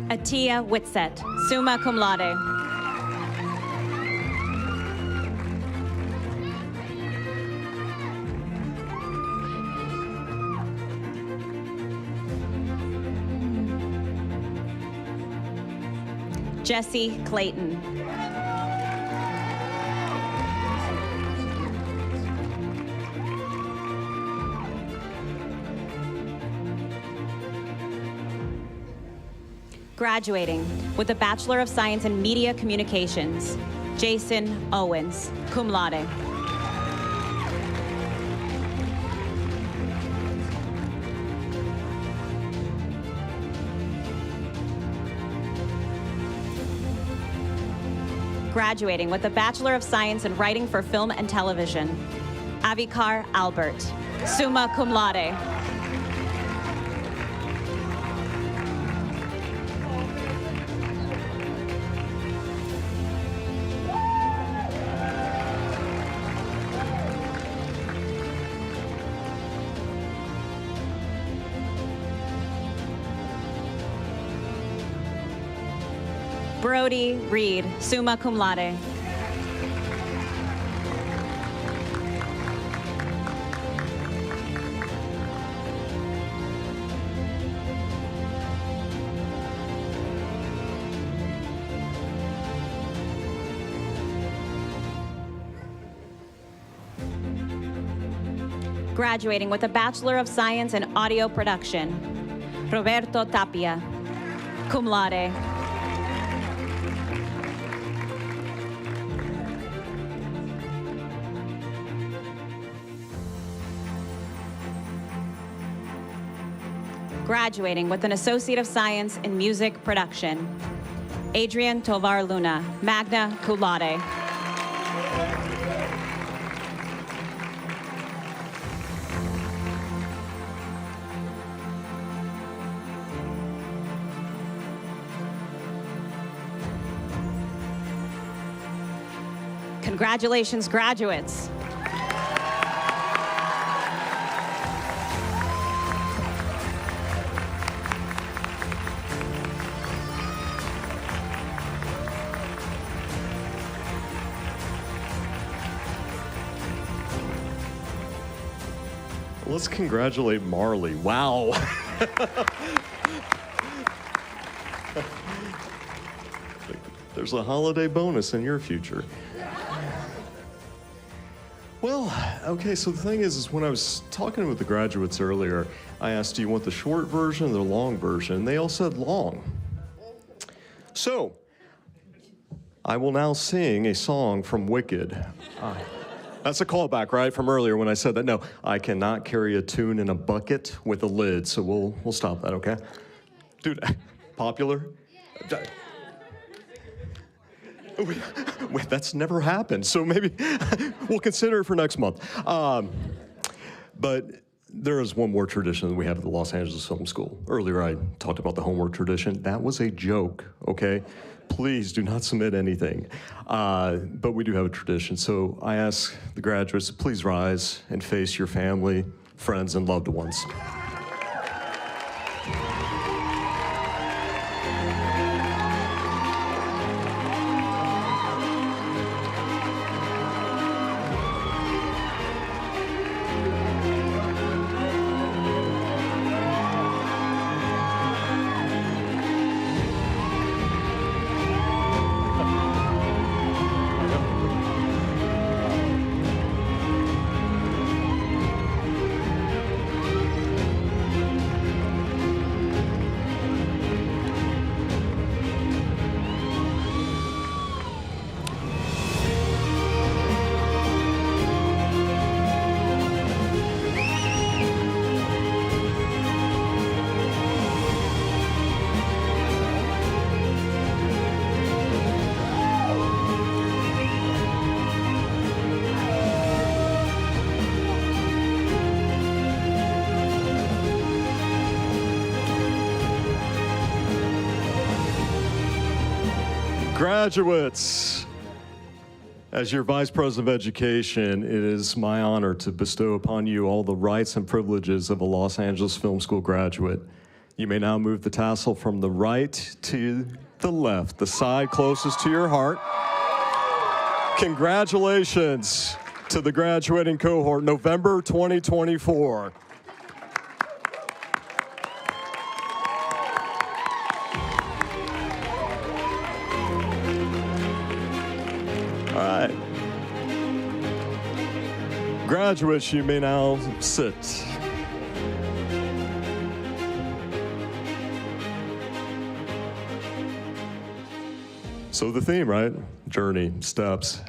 Atia Whitsett, summa cum laude. Jesse Clayton. Graduating with a Bachelor of Science in Media Communications, Jason Owens, cum laude. Graduating with a Bachelor of Science in Writing for Film and Television, Avikar Albert, summa cum laude. Brody Reed, summa cum laude. Graduating with a Bachelor of Science in Audio Production, Roberto Tapia, cum laude. Graduating with an Associate of Science in Music Production, Adrian Tovar Luna, magna cum laude. Congratulations, graduates. Let's congratulate Marley. Wow. There's a holiday bonus in your future. Well, okay, so the thing is when I was talking with the graduates earlier, I asked, do you want the short version or the long version? And they all said long. So, I will now sing a song from Wicked. That's a callback, right, from earlier when I said that. No, I cannot carry a tune in a bucket with a lid, so we'll stop that, okay? Dude, popular? Wait, that's never happened, so maybe we'll consider it for next month. But there is one more tradition that we have at the Los Angeles Film School. Earlier I talked about the homework tradition. That was a joke, okay? Please do not submit anything. But we do have a tradition. So I ask the graduates to please rise and face your family, friends, and loved ones. Graduates, as your Vice President of Education, it is my honor to bestow upon you all the rights and privileges of a Los Angeles Film School graduate. You may now move the tassel from the right to the left, the side closest to your heart. Congratulations to the graduating cohort, November 2024. All right. Graduates, you may now sit. So the theme, right? Journey, steps.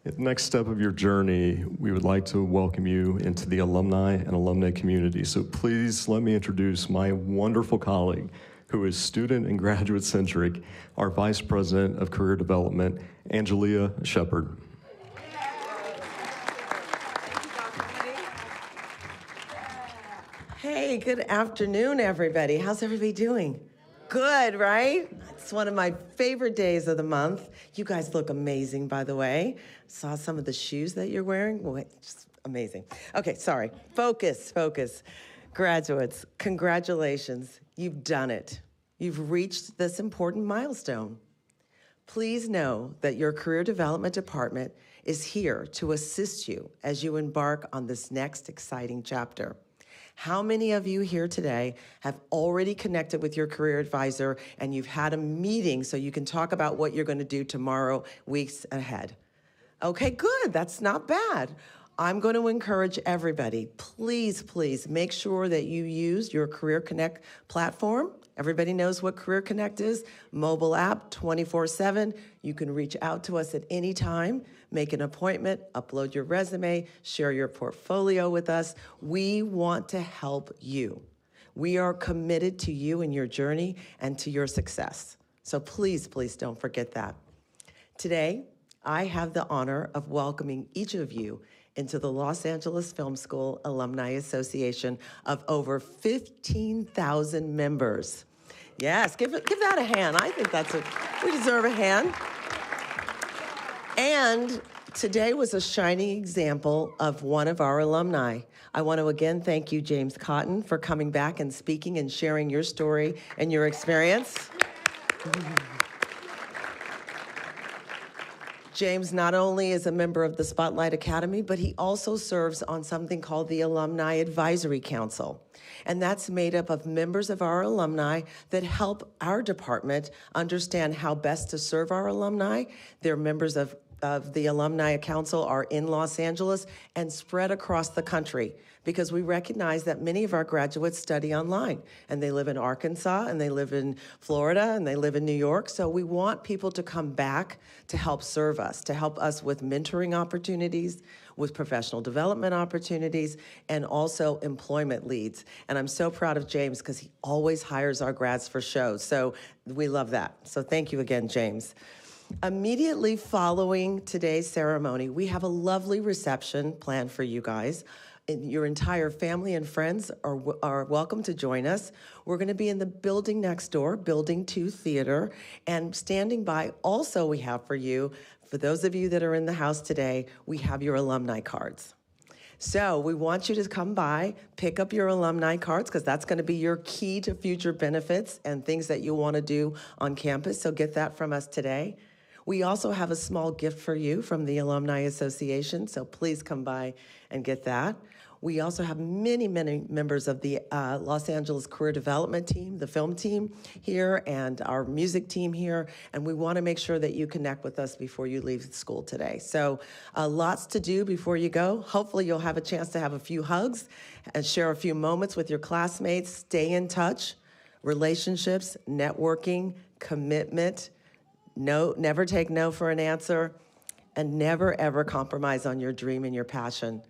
At the next step of your journey, we would like to welcome you into the alumni and alumni community. So please let me introduce my wonderful colleague, who is student and graduate centric, our Vice President of Career Development, Angelia Shepard. Hey, good afternoon, everybody. How's everybody doing? Good, right? It's one of my favorite days of the month. You guys look amazing, by the way. Saw some of the shoes that you're wearing. Well, just amazing. Okay, sorry. Focus. Graduates, congratulations. You've done it. You've reached this important milestone. Please know that your career development department is here to assist you as you embark on this next exciting chapter. How many of you here today have already connected with your career advisor and you've had a meeting so you can talk about what you're going to do tomorrow, weeks ahead? Okay, good. That's not bad. I'm going to encourage everybody, please make sure that you use your Career Connect platform. Everybody knows what Career Connect is. Mobile app, 24/7. You can reach out to us at any time, make an appointment, upload your resume, share your portfolio with us. We want to help you. We are committed to you and your journey and to your success. So please don't forget that. Today, I have the honor of welcoming each of you into the Los Angeles Film School Alumni Association of over 15,000 members. Yes, give that a hand. I think we deserve a hand. And today was a shining example of one of our alumni. I want to again thank you, James Cotton, for coming back and speaking and sharing your story and your experience. James not only is a member of the Spotlight Academy, but he also serves on something called the Alumni Advisory Council. And that's made up of members of our alumni that help our department understand how best to serve our alumni. They're members of of the Alumni Council are in Los Angeles and spread across the country, because we recognize that many of our graduates study online, and they live in Arkansas, and they live in Florida, and they live in New York. So we want people to come back to help serve us, to help us with mentoring opportunities, with professional development opportunities, and also employment leads. And I'm so proud of James because he always hires our grads for shows. So we love that. So thank you again, James. Immediately following today's ceremony, we have a lovely reception planned for you guys. And your entire family and friends are welcome to join us. We're going to be in the building next door, Building 2 Theater. And standing by, also we have for you, for those of you that are in the house today, we have your alumni cards. So we want you to come by, pick up your alumni cards, because that's going to be your key to future benefits and things that you want to do on campus. So get that from us today. We also have a small gift for you from the Alumni Association, so please come by and get that. We also have many, many members of the Los Angeles Career Development Team, the film team here, and our music team here, and we want to make sure that you connect with us before you leave school today. So lots to do before you go. Hopefully you'll have a chance to have a few hugs and share a few moments with your classmates. Stay in touch. Relationships, networking, commitment. No, never take no for an answer, and never ever compromise on your dream and your passion.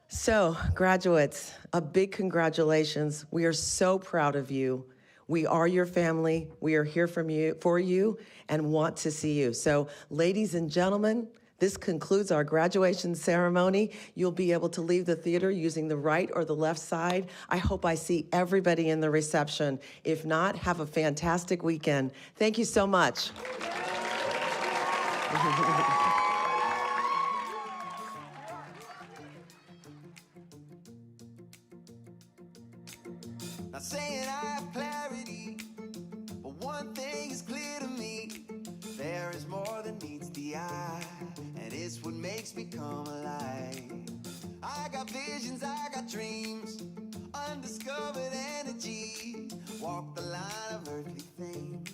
So, graduates, a big congratulations. We are so proud of you. We are your family. We are here for you and want to see you. So, ladies and gentlemen, this concludes our graduation ceremony. You'll be able to leave the theater using the right or the left side. I hope I see everybody in the reception. If not, have a fantastic weekend. Thank you so much. Not saying I have clarity, but one thing is clear to me. There is more than meets the eye, and it's what makes me come alive. I got visions, I got dreams, undiscovered energy. Walk the line of earthly things,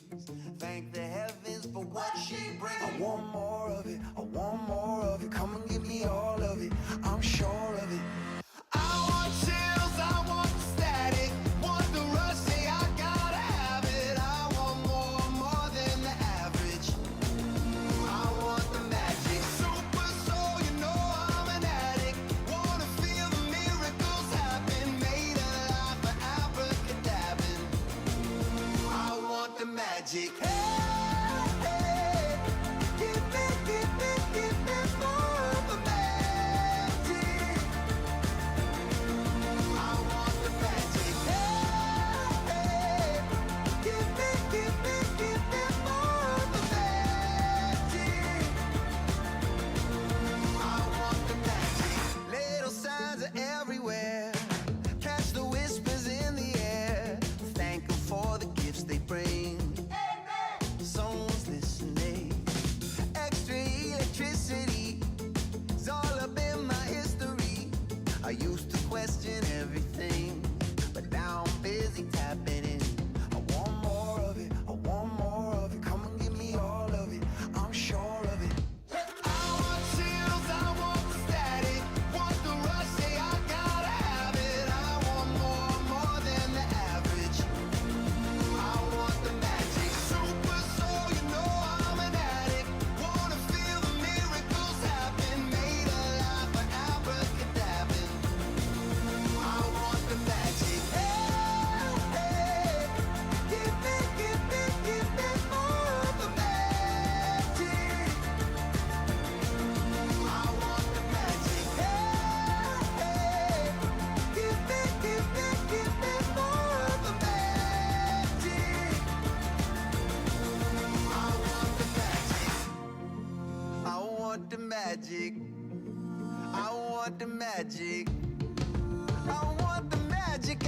thank the heavens for what she brings. I want more of it, I want more of it. Come and give me all of it, I'm sure of it. I want chills, I want static, want the rush, say I gotta have it. I want more than the average. I want the magic, super soul, you know I'm an addict. Wanna feel the miracles happen, made alive for abracadabra. I want the magic. I used to question everything, but now I'm busy tapping in. I want more of it, I want more of it. Come and give me all of it, I'm sure of it. I want chills, I want static, want the rush, say I gotta have it. I want more than the average. I want the magic, super soul, you know I'm an addict. Wanna feel the miracles happen, made alive for abracadabra. I want the magic. Give me more of the magic. I want the magic. Give me more of the magic. I want the magic. I want the magic. I want the magic. I want the magic.